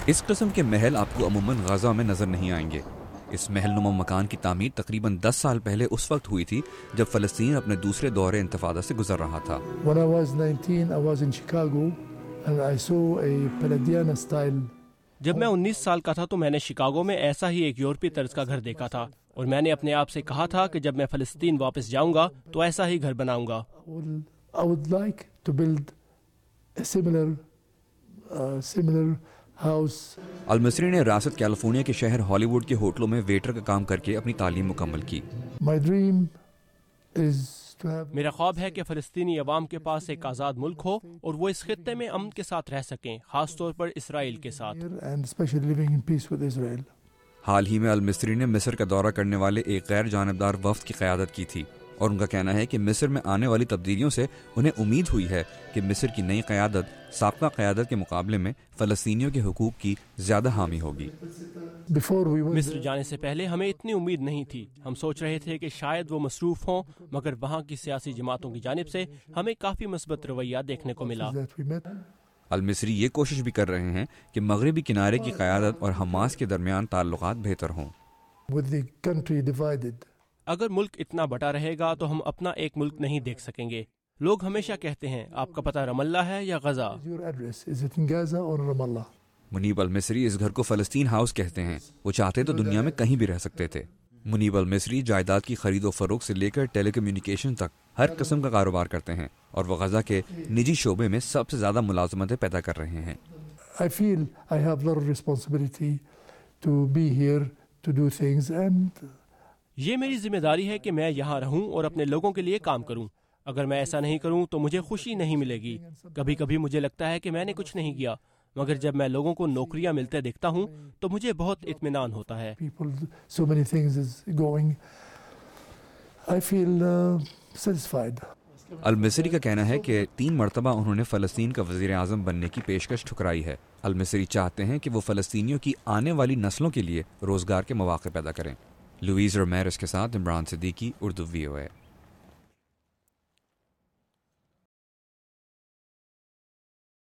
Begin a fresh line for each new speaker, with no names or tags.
اس قسم کے محل آپ کو عموماً غزہ میں نظر نہیں آئیں گے۔ اس محل نما مکان کی تعمیر تقریباً 10 سال پہلے اس وقت ہوئی تھی جب فلسطین اپنے دوسرے دور انتفاضہ سے گزر رہا تھا۔
When I was 19, I was in Chicago and I saw a Palladiana style.
جب میں 19 سال کا تھا تو میں نے شکاگو میں ایسا ہی ایک یورپی طرز کا گھر دیکھا تھا، اور میں نے اپنے آپ سے کہا تھا کہ جب میں فلسطین واپس جاؤں گا تو ایسا ہی گھر بناؤں گا۔
I would like to build a similar house.
المصری نے ریاست کیلیفورنیا کے شہر ہالی ووڈ کے ہوٹلوں میں ویٹر کا کام کر کے اپنی تعلیم مکمل کی۔
My dream is to have
میرا خواب ہے کہ فلسطینی عوام کے پاس ایک آزاد ملک ہو اور وہ اس خطے میں امن کے ساتھ رہ سکیں، خاص طور پر اسرائیل کے ساتھ۔
and especially living in peace with Israel.
حال ہی میں المصری نے مصر کا دورہ کرنے والے ایک غیر جانبدار وفد کی قیادت کی تھی، اور ان کا کہنا ہے کہ مصر میں آنے والی تبدیلیوں سے انہیں امید ہوئی ہے کہ مصر کی نئی قیادت سابقہ قیادت کے مقابلے میں فلسطینیوں کے حقوق کی زیادہ حامی ہوگی۔
Before we went
مصر جانے سے پہلے ہمیں اتنی امید نہیں تھی، ہم سوچ رہے تھے کہ شاید وہ مصروف ہوں، مگر وہاں کی سیاسی جماعتوں کی جانب سے ہمیں کافی مثبت رویہ دیکھنے کو ملا۔
that we met,
المصری یہ کوشش بھی کر رہے ہیں کہ مغربی کنارے کی قیادت اور حماس کے درمیان تعلقات بہتر ہوں۔
with the country divided.
اگر ملک اتنا بٹا رہے گا تو ہم اپنا ایک ملک نہیں دیکھ سکیں گے۔ لوگ ہمیشہ کہتے ہیں آپ کا پتہ رام اللہ ہے یا Gaza?
Your address, is it in Gaza or Ramallah?
منیب المصری اس گھر کو فلسطین ہاؤس کہتے ہیں۔ وہ چاہتے تو دنیا میں کہیں بھی رہ سکتے تھے۔ منیب المصری جائیداد کی خرید و فروخت سے لے کر ٹیلی کمیونیکیشن تک ہر قسم کا کاروبار کرتے ہیں، اور وہ غزہ کے نجی شعبے میں سب سے زیادہ ملازمتیں پیدا کر رہے ہیں۔
I feel I have a lot of responsibility to be here to do things, and
یہ میری ذمہ داری ہے کہ میں یہاں رہوں اور اپنے لوگوں کے لیے کام کروں۔ اگر میں ایسا نہیں کروں تو مجھے خوشی نہیں ملے گی۔ کبھی کبھی مجھے لگتا ہے کہ میں نے کچھ نہیں کیا، مگر جب میں لوگوں کو نوکریاں ملتے دیکھتا ہوں تو مجھے بہت اطمینان ہوتا ہے۔
people, so many things is going. I feel satisfied.
المصری کا کہنا ہے کہ 3 مرتبہ انہوں نے فلسطین کا وزیر اعظم بننے کی پیشکش ٹھکرائی ہے۔ المصری چاہتے ہیں کہ وہ فلسطینیوں کی آنے والی نسلوں کے لیے روزگار کے مواقع پیدا کریں۔ لوئیز رومیرس کے ساتھ عمران صدیقی، اردو VOA۔